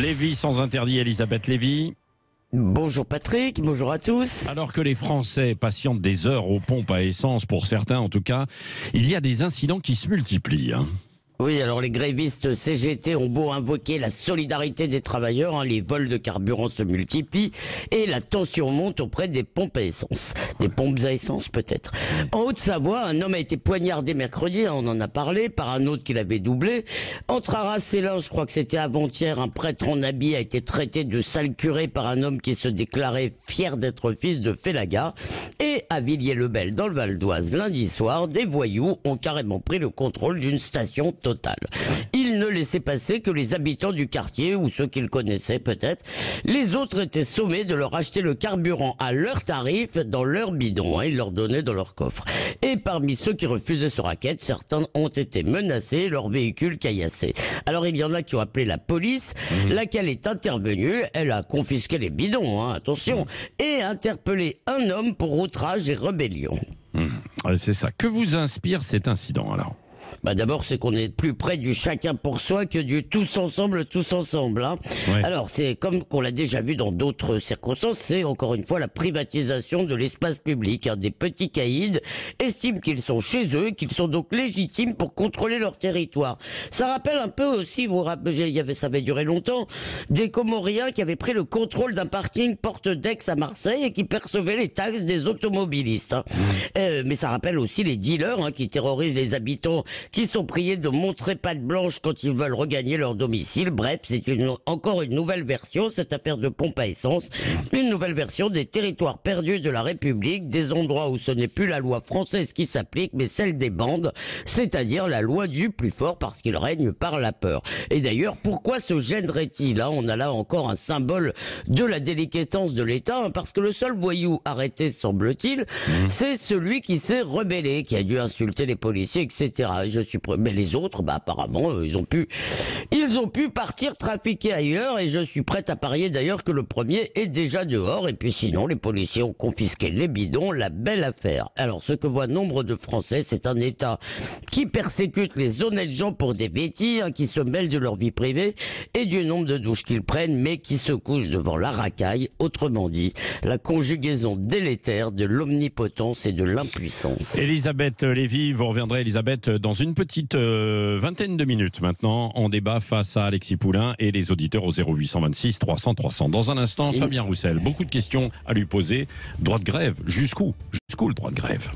Lévy sans interdit, Elisabeth Lévy. Bonjour Patrick, bonjour à tous. Alors que les Français patientent des heures aux pompes à essence, pour certains en tout cas, il y a des incidents qui se multiplient. Oui, alors les grévistes CGT ont beau invoquer la solidarité des travailleurs, les vols de carburant se multiplient et la tension monte auprès des pompes à essence. Des pompes à essence peut-être. En Haute-Savoie, un homme a été poignardé mercredi, on en a parlé, par un autre qui l'avait doublé. Entre Arras et Lens, je crois que c'était avant-hier, un prêtre en habit a été traité de sale curé par un homme qui se déclarait fier d'être fils de Félaga. Et à Villiers-le-Bel, dans le Val d'Oise, lundi soir, des voyous ont carrément pris le contrôle d'une station totale. Ils ne laissaient passer que les habitants du quartier ou ceux qu'ils connaissaient peut-être. Les autres étaient sommés de leur acheter le carburant à leur tarif dans leur bidon. Ils leur donnaient dans leur coffre. Et parmi ceux qui refusaient ce racket, certains ont été menacés, leur véhicule caillassé. Alors il y en a qui ont appelé la police, laquelle est intervenue. Elle a confisqué les bidons, attention, et interpellé un homme pour outrage et rébellion. C'est ça. Que vous inspire cet incident alors ? D'abord, c'est qu'on est plus près du chacun pour soi que du tous ensemble. Ouais. Alors, c'est comme qu'on l'a déjà vu dans d'autres circonstances, c'est encore une fois la privatisation de l'espace public. Des petits caïds estiment qu'ils sont chez eux, qu'ils sont donc légitimes pour contrôler leur territoire. Ça rappelle un peu aussi, ça avait duré longtemps, des Comoriens qui avaient pris le contrôle d'un parking porte d'Aix à Marseille et qui percevaient les taxes des automobilistes. Mais ça rappelle aussi les dealers qui terrorisent les habitants, qui sont priés de montrer patte blanche quand ils veulent regagner leur domicile. Bref, c'est encore une nouvelle version, cette affaire de pompe à essence, une nouvelle version des territoires perdus de la République, des endroits où ce n'est plus la loi française qui s'applique, mais celle des bandes, c'est-à-dire la loi du plus fort parce qu'il règne par la peur. Et d'ailleurs, pourquoi se gênerait-il ? On a là encore un symbole de la délicatesse de l'État, parce que le seul voyou arrêté, semble-t-il, c'est celui qui s'est rebellé, qui a dû insulter les policiers, etc. Mais les autres, apparemment, ils ont pu partir trafiquer ailleurs, et je suis prêt à parier d'ailleurs que le premier est déjà dehors, et puis sinon, les policiers ont confisqué les bidons, la belle affaire. Alors, ce que voient nombre de Français, c'est un État qui persécute les honnêtes gens pour des bêtises, qui se mêlent de leur vie privée et du nombre de douches qu'ils prennent, mais qui se couchent devant la racaille, autrement dit, la conjugaison délétère de l'omnipotence et de l'impuissance. Elisabeth Lévy, vous reviendrez, Elisabeth, dans une petite vingtaine de minutes maintenant. On débat face à Alexis Poulain et les auditeurs au 0826 300 300. Dans un instant, Fabien Roussel, beaucoup de questions à lui poser. Droit de grève, jusqu'où le droit de grève ?